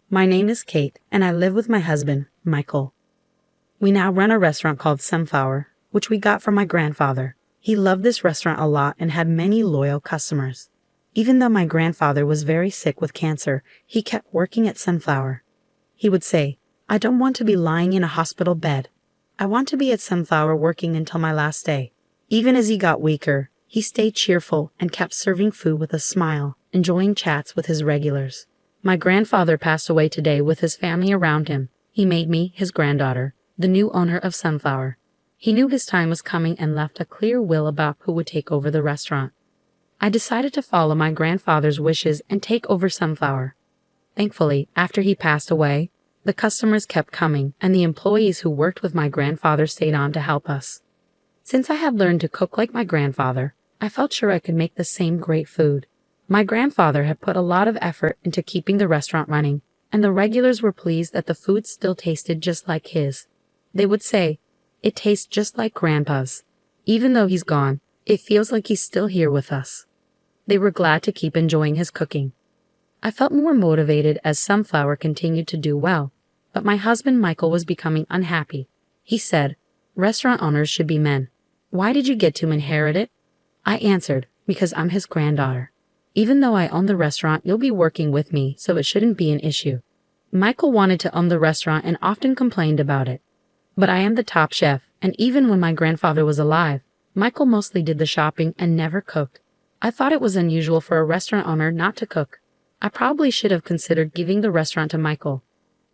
My name is Kate, and I live with my husband, Michael. We now run a restaurant called Sunflower, which we got from my grandfather. He loved this restaurant a lot and had many loyal customers. Even though my grandfather was very sick with cancer, he kept working at Sunflower. He would say, "I don't want to be lying in a hospital bed. I want to be at Sunflower working until my last day." Even as he got weaker, he stayed cheerful and kept serving food with a smile, enjoying chats with his regulars. My grandfather passed away today with his family around him. He made me, his granddaughter, the new owner of Sunflower. He knew his time was coming and left a clear will about who would take over the restaurant. I decided to follow my grandfather's wishes and take over Sunflower. Thankfully, after he passed away, the customers kept coming and the employees who worked with my grandfather stayed on to help us. Since I had learned to cook like my grandfather, I felt sure I could make the same great food. My grandfather had put a lot of effort into keeping the restaurant running, and the regulars were pleased that the food still tasted just like his. They would say, "It tastes just like Grandpa's. Even though he's gone, it feels like he's still here with us." They were glad to keep enjoying his cooking. I felt more motivated as Sunflower continued to do well, but my husband Michael was becoming unhappy. He said, "Restaurant owners should be men. Why did you get to inherit it?" I answered, "Because I'm his granddaughter. Even though I own the restaurant, you'll be working with me, so it shouldn't be an issue." Michael wanted to own the restaurant and often complained about it. But I am the top chef, and even when my grandfather was alive, Michael mostly did the shopping and never cooked. I thought it was unusual for a restaurant owner not to cook. I probably should have considered giving the restaurant to Michael.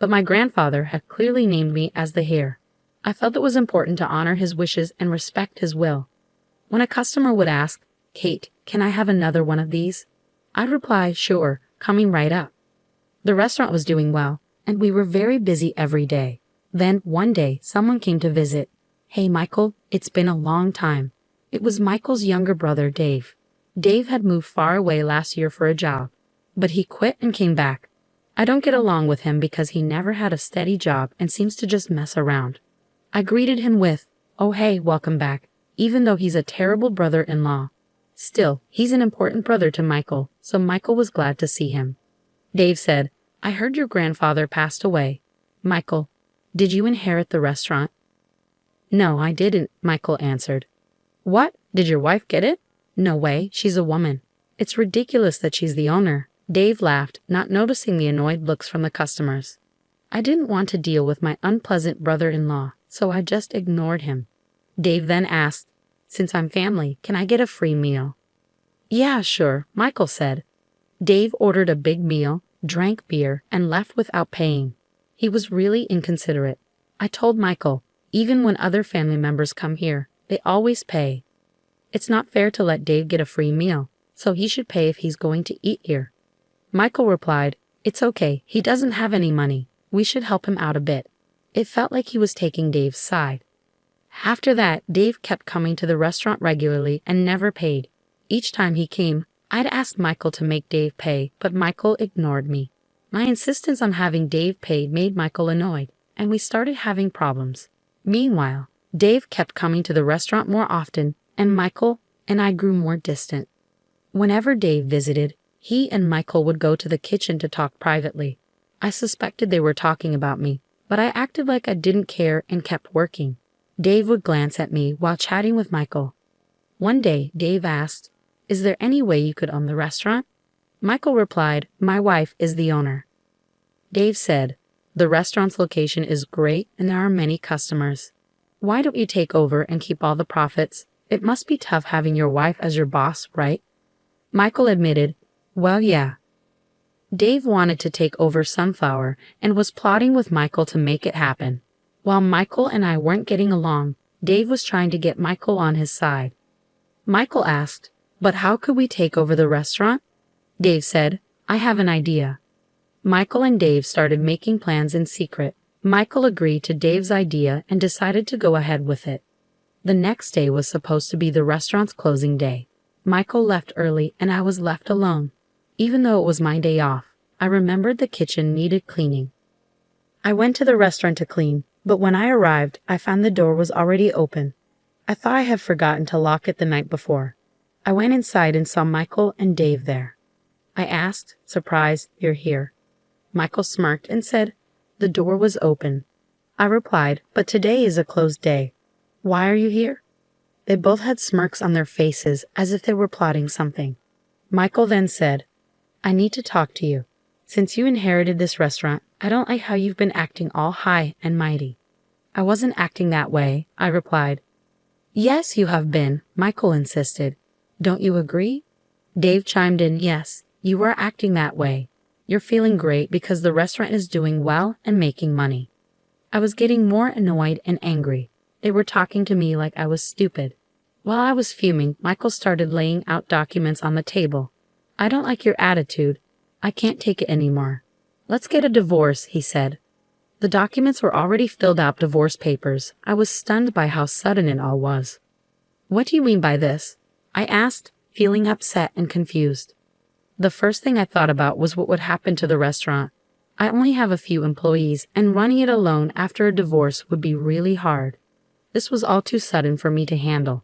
But my grandfather had clearly named me as the heir. I felt it was important to honor his wishes and respect his will. When a customer would ask, "Kate, can I have another one of these?" I'd reply, "Sure, coming right up." The restaurant was doing well, and we were very busy every day. Then, one day, someone came to visit. "Hey, Michael, it's been a long time." It was Michael's younger brother, Dave. Dave had moved far away last year for a job, but he quit and came back. I don't get along with him because he never had a steady job and seems to just mess around. I greeted him with, "Oh hey, welcome back," even though he's a terrible brother-in-law. Still, he's an important brother to Michael, so Michael was glad to see him. Dave said, "I heard your grandfather passed away. Michael, did you inherit the restaurant?" "No, I didn't," Michael answered. "What? Did your wife get it?" "No way, she's a woman. It's ridiculous that she's the owner." Dave laughed, not noticing the annoyed looks from the customers. I didn't want to deal with my unpleasant brother-in-law, so I just ignored him. Dave then asked, "Since I'm family, can I get a free meal?" "Yeah, sure," Michael said. Dave ordered a big meal, drank beer, and left without paying. He was really inconsiderate. I told Michael, even when other family members come here, they always pay. It's not fair to let Dave get a free meal, so he should pay if he's going to eat here. Michael replied, "It's okay, he doesn't have any money. We should help him out a bit." It felt like he was taking Dave's side. After that, Dave kept coming to the restaurant regularly and never paid. Each time he came, I'd ask Michael to make Dave pay, but Michael ignored me. My insistence on having Dave pay made Michael annoyed, and we started having problems. Meanwhile, Dave kept coming to the restaurant more often, and Michael and I grew more distant. Whenever Dave visited, he and Michael would go to the kitchen to talk privately. I suspected they were talking about me, but I acted like I didn't care and kept working. Dave would glance at me while chatting with Michael. One day, Dave asked, "Is there any way you could own the restaurant?" Michael replied, "My wife is the owner." Dave said, "The restaurant's location is great and there are many customers. Why don't you take over and keep all the profits? It must be tough having your wife as your boss, right?" Michael admitted, "Well, yeah." Dave wanted to take over Sunflower and was plotting with Michael to make it happen. While Michael and I weren't getting along, Dave was trying to get Michael on his side. Michael asked, "But how could we take over the restaurant?" Dave said, "I have an idea." Michael and Dave started making plans in secret. Michael agreed to Dave's idea and decided to go ahead with it. The next day was supposed to be the restaurant's closing day. Michael left early and I was left alone. Even though it was my day off, I remembered the kitchen needed cleaning. I went to the restaurant to clean, but when I arrived, I found the door was already open. I thought I had forgotten to lock it the night before. I went inside and saw Michael and Dave there. I asked, surprised, "You're here?" Michael smirked and said, "The door was open." I replied, "But today is a closed day. Why are you here?" They both had smirks on their faces as if they were plotting something. Michael then said, "I need to talk to you. Since you inherited this restaurant, I don't like how you've been acting all high and mighty." "I wasn't acting that way," I replied. "Yes, you have been," Michael insisted. "Don't you agree?" Dave chimed in, "Yes, you are acting that way. You're feeling great because the restaurant is doing well and making money." I was getting more annoyed and angry. They were talking to me like I was stupid. While I was fuming, Michael started laying out documents on the table. "I don't like your attitude. I can't take it anymore. Let's get a divorce," he said. The documents were already filled out divorce papers. I was stunned by how sudden it all was. "What do you mean by this?" I asked, feeling upset and confused. The first thing I thought about was what would happen to the restaurant. I only have a few employees, and running it alone after a divorce would be really hard. This was all too sudden for me to handle.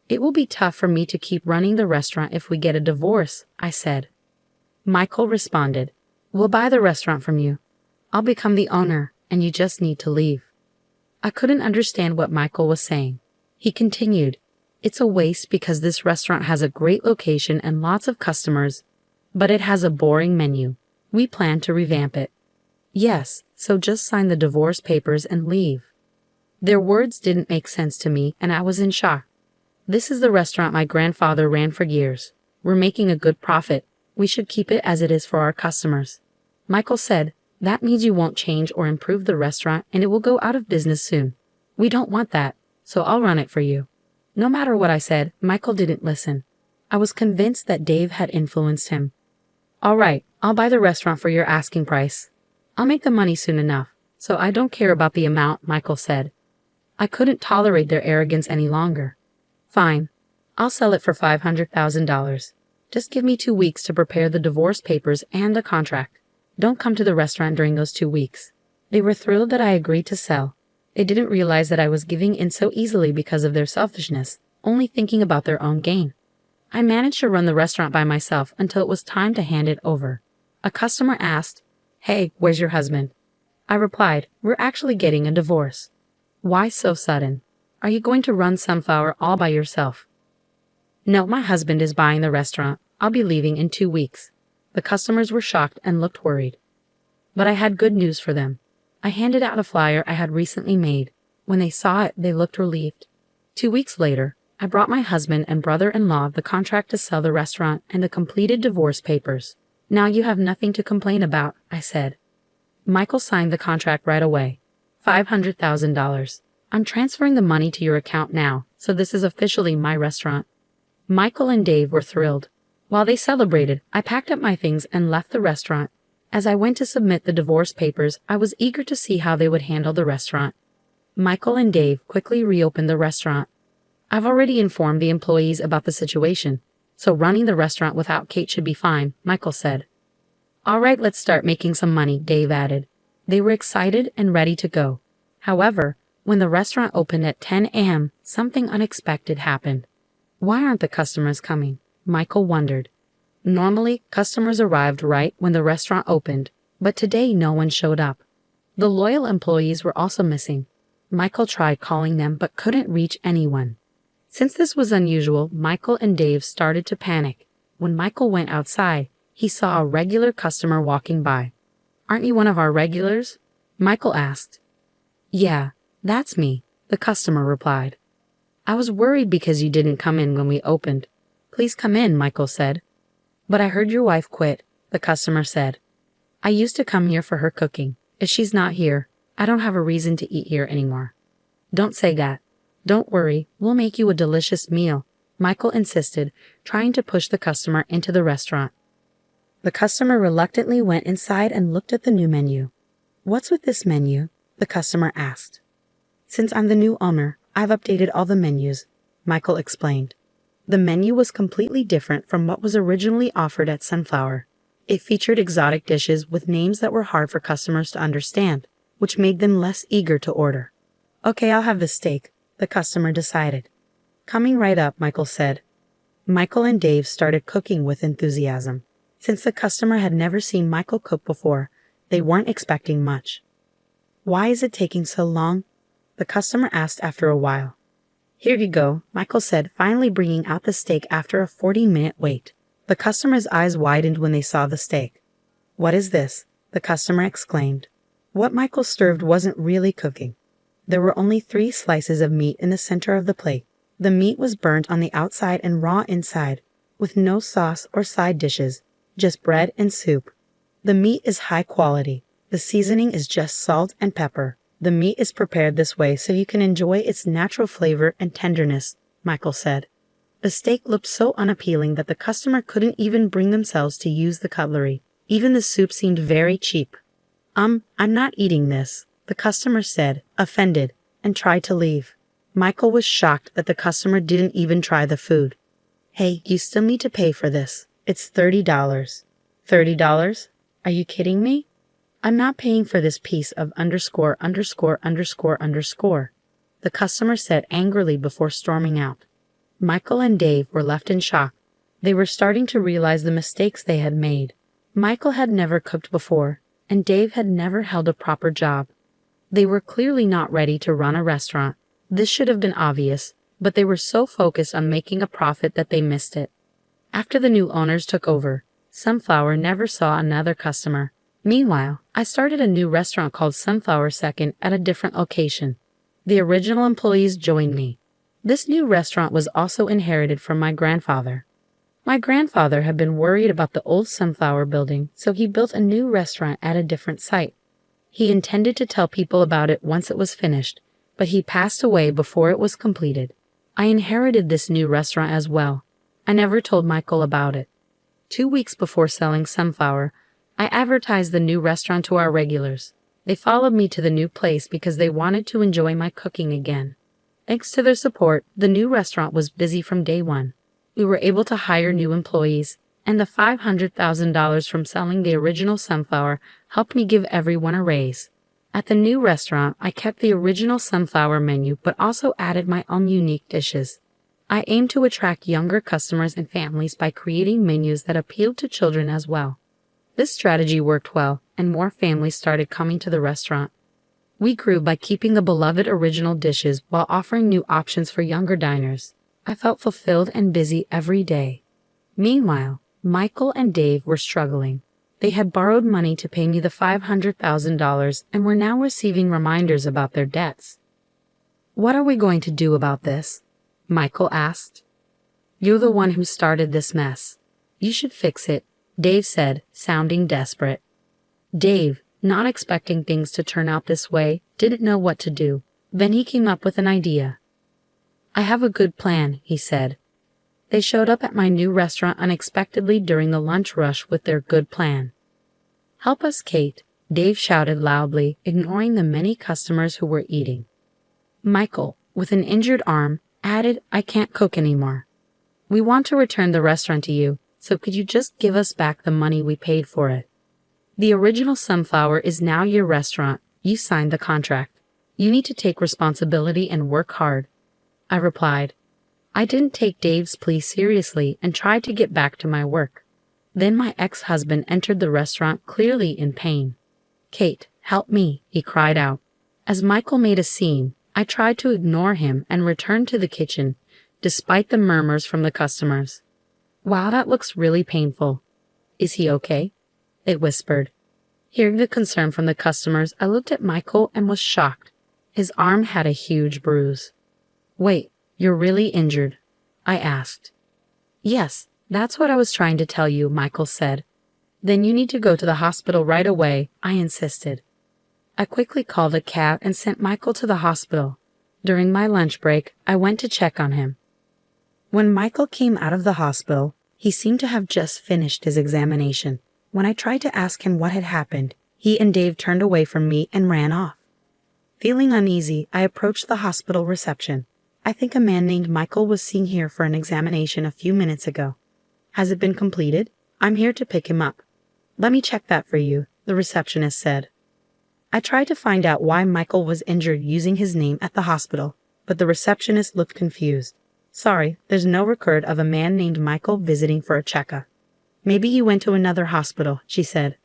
"It will be tough for me to keep running the restaurant if we get a divorce," I said. Michael responded, "We'll buy the restaurant from you. I'll become the owner, and you just need to leave." I couldn't understand what Michael was saying. He continued, "It's a waste because this restaurant has a great location and lots of customers, but it has a boring menu. We plan to revamp it." "Yes, so just sign the divorce papers and leave." Their words didn't make sense to me, and I was in shock. "This is the restaurant my grandfather ran for years. We're making a good profit. We should keep it as it is for our customers." Michael said, "That means you won't change or improve the restaurant and it will go out of business soon. We don't want that, so I'll run it for you." No matter what I said, Michael didn't listen. I was convinced that Dave had influenced him. "All right, I'll buy the restaurant for your asking price. I'll make the money soon enough, so I don't care about the amount," Michael said. I couldn't tolerate their arrogance any longer. "Fine, I'll sell it for $500,000. Just give me 2 weeks to prepare the divorce papers and the contract. Don't come to the restaurant during those 2 weeks." They were thrilled that I agreed to sell. They didn't realize that I was giving in so easily because of their selfishness, only thinking about their own gain. I managed to run the restaurant by myself until it was time to hand it over. A customer asked, "Hey, where's your husband?" I replied, "We're actually getting a divorce." "Why so sudden? Are you going to run Sunflower all by yourself?" "No, my husband is buying the restaurant. I'll be leaving in 2 weeks." The customers were shocked and looked worried. But I had good news for them. I handed out a flyer I had recently made. When they saw it, they looked relieved. 2 weeks later, I brought my husband and brother-in-law the contract to sell the restaurant and the completed divorce papers. "Now you have nothing to complain about," I said. Michael signed the contract right away. $500,000. "I'm transferring the money to your account now, so this is officially my restaurant." Michael and Dave were thrilled. While they celebrated, I packed up my things and left the restaurant. As I went to submit the divorce papers, I was eager to see how they would handle the restaurant. Michael and Dave quickly reopened the restaurant. "I've already informed the employees about the situation, so running the restaurant without Kate should be fine," Michael said. "All right, let's start making some money," Dave added. They were excited and ready to go. However, when the restaurant opened at 10 a.m., something unexpected happened. "Why aren't the customers coming?" Michael wondered. Normally, customers arrived right when the restaurant opened, but today no one showed up. The loyal employees were also missing. Michael tried calling them but couldn't reach anyone. Since this was unusual, Michael and Dave started to panic. When Michael went outside, he saw a regular customer walking by. "Aren't you one of our regulars?" Michael asked. "Yeah, that's me," the customer replied. "I was worried because you didn't come in when we opened." "Please come in," Michael said. "But I heard your wife quit," the customer said. "I used to come here for her cooking. If she's not here, I don't have a reason to eat here anymore." "Don't say that. Don't worry, we'll make you a delicious meal," Michael insisted, trying to push the customer into the restaurant. The customer reluctantly went inside and looked at the new menu. "What's with this menu?" the customer asked. "Since I'm the new owner, I've updated all the menus," Michael explained. The menu was completely different from what was originally offered at Sunflower. It featured exotic dishes with names that were hard for customers to understand, which made them less eager to order. "Okay, I'll have the steak," the customer decided. "Coming right up," Michael said. Michael and Dave started cooking with enthusiasm. Since the customer had never seen Michael cook before, They weren't expecting much. "Why is it taking so long?" the customer asked after a while. "Here you go," Michael said, finally bringing out the steak after a 40-minute wait. The customer's eyes widened when they saw the steak. "What is this?" the customer exclaimed. What Michael served wasn't really cooking. There were only 3 slices of meat in the center of the plate. The meat was burnt on the outside and raw inside, with no sauce or side dishes, just bread and soup. The meat is high quality. The seasoning is just salt and pepper. The meat is prepared this way so you can enjoy its natural flavor and tenderness, Michael said. The steak looked so unappealing that the customer couldn't even bring themselves to use the cutlery. Even the soup seemed very cheap. I'm not eating this," the customer said, offended, and tried to leave. Michael was shocked that the customer didn't even try the food. "Hey, you still need to pay for this. It's $30. $30? Are you kidding me? I'm not paying for this piece of underscore. The customer said angrily before storming out. Michael and Dave were left in shock. They were starting to realize the mistakes they had made. Michael had never cooked before, and Dave had never held a proper job. They were clearly not ready to run a restaurant. This should have been obvious, but they were so focused on making a profit that they missed it. After the new owners took over, Sunflower never saw another customer. Meanwhile, I started a new restaurant called Sunflower Second at a different location. The original employees joined me. This new restaurant was also inherited from my grandfather. My grandfather had been worried about the old Sunflower building, so he built a new restaurant at a different site. He intended to tell people about it once it was finished, but he passed away before it was completed. I inherited this new restaurant as well. I never told Michael about it. 2 weeks before selling Sunflower, I advertised the new restaurant to our regulars. They followed me to the new place because they wanted to enjoy my cooking again. Thanks to their support, the new restaurant was busy from day one. We were able to hire new employees, and the $500,000 from selling the original Sunflower helped me give everyone a raise. At the new restaurant, I kept the original Sunflower menu but also added my own unique dishes. I aimed to attract younger customers and families by creating menus that appealed to children as well. This strategy worked well, and more families started coming to the restaurant. We grew by keeping the beloved original dishes while offering new options for younger diners. I felt fulfilled and busy every day. Meanwhile, Michael and Dave were struggling. They had borrowed money to pay me the $500,000 and were now receiving reminders about their debts. "What are we going to do about this?" Michael asked. "You're the one who started this mess. You should fix it," Dave said, sounding desperate. Dave, not expecting things to turn out this way, didn't know what to do. Then he came up with an idea. "I have a good plan," he said. They showed up at my new restaurant unexpectedly during the lunch rush with their good plan. "Help us, Kate," Dave shouted loudly, ignoring the many customers who were eating. Michael, with an injured arm, added, "I can't cook anymore. We want to return the restaurant to you, so could you just give us back the money we paid for it? The original Sunflower is now your restaurant. You signed the contract. You need to take responsibility and work hard." I replied. I didn't take Dave's plea seriously and tried to get back to my work. Then my ex-husband entered the restaurant clearly in pain. "Kate, help me," he cried out. As Michael made a scene, I tried to ignore him and returned to the kitchen, despite the murmurs from the customers. "Wow, that looks really painful. Is he okay?" they whispered. Hearing the concern from the customers, I looked at Michael and was shocked. His arm had a huge bruise. "Wait, you're really injured?" I asked. "Yes, that's what I was trying to tell you," Michael said. "Then you need to go to the hospital right away," I insisted. I quickly called a cab and sent Michael to the hospital. During my lunch break, I went to check on him. When Michael came out of the hospital, he seemed to have just finished his examination. When I tried to ask him what had happened, he and Dave turned away from me and ran off. Feeling uneasy, I approached the hospital reception. "I think a man named Michael was seen here for an examination a few minutes ago. Has it been completed? I'm here to pick him up." "Let me check that for you," the receptionist said. I tried to find out why Michael was injured using his name at the hospital, but the receptionist looked confused. "Sorry, there's no record of a man named Michael visiting for a checkup. Maybe he went to another hospital," she said.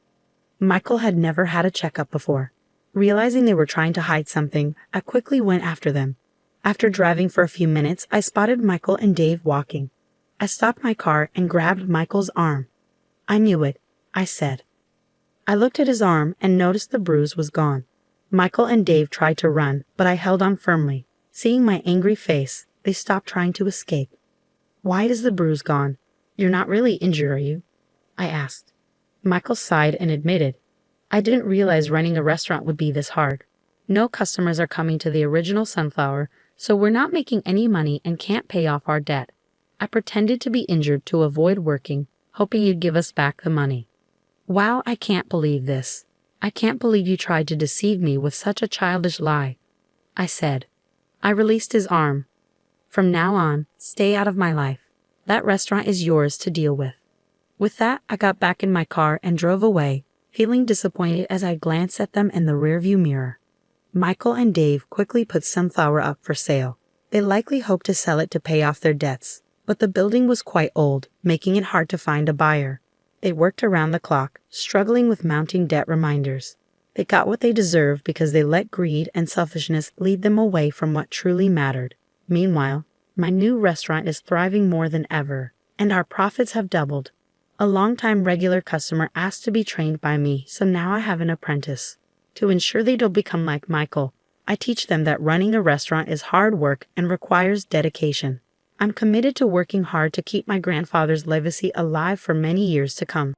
Michael had never had a checkup before. Realizing they were trying to hide something, I quickly went after them. After driving for a few minutes, I spotted Michael and Dave walking. I stopped my car and grabbed Michael's arm. "I knew it," I said. I looked at his arm and noticed the bruise was gone. Michael and Dave tried to run, but I held on firmly. Seeing my angry face, they stopped trying to escape. "Why is the bruise gone? You're not really injured, are you?" I asked. Michael sighed and admitted, "I didn't realize running a restaurant would be this hard. No customers are coming to the original Sunflower, so we're not making any money and can't pay off our debt. I pretended to be injured to avoid working, hoping you'd give us back the money." "Wow, I can't believe this. I can't believe you tried to deceive me with such a childish lie," I said. I released his arm. "From now on, stay out of my life. That restaurant is yours to deal with." With that, I got back in my car and drove away, feeling disappointed as I glanced at them in the rearview mirror. Michael and Dave quickly put Sunflower up for sale. They likely hoped to sell it to pay off their debts, but the building was quite old, making it hard to find a buyer. They worked around the clock, struggling with mounting debt reminders. They got what they deserved because they let greed and selfishness lead them away from what truly mattered. Meanwhile, my new restaurant is thriving more than ever, and our profits have doubled. A longtime regular customer asked to be trained by me, so now I have an apprentice. To ensure they don't become like Michael, I teach them that running a restaurant is hard work and requires dedication. I'm committed to working hard to keep my grandfather's legacy alive for many years to come.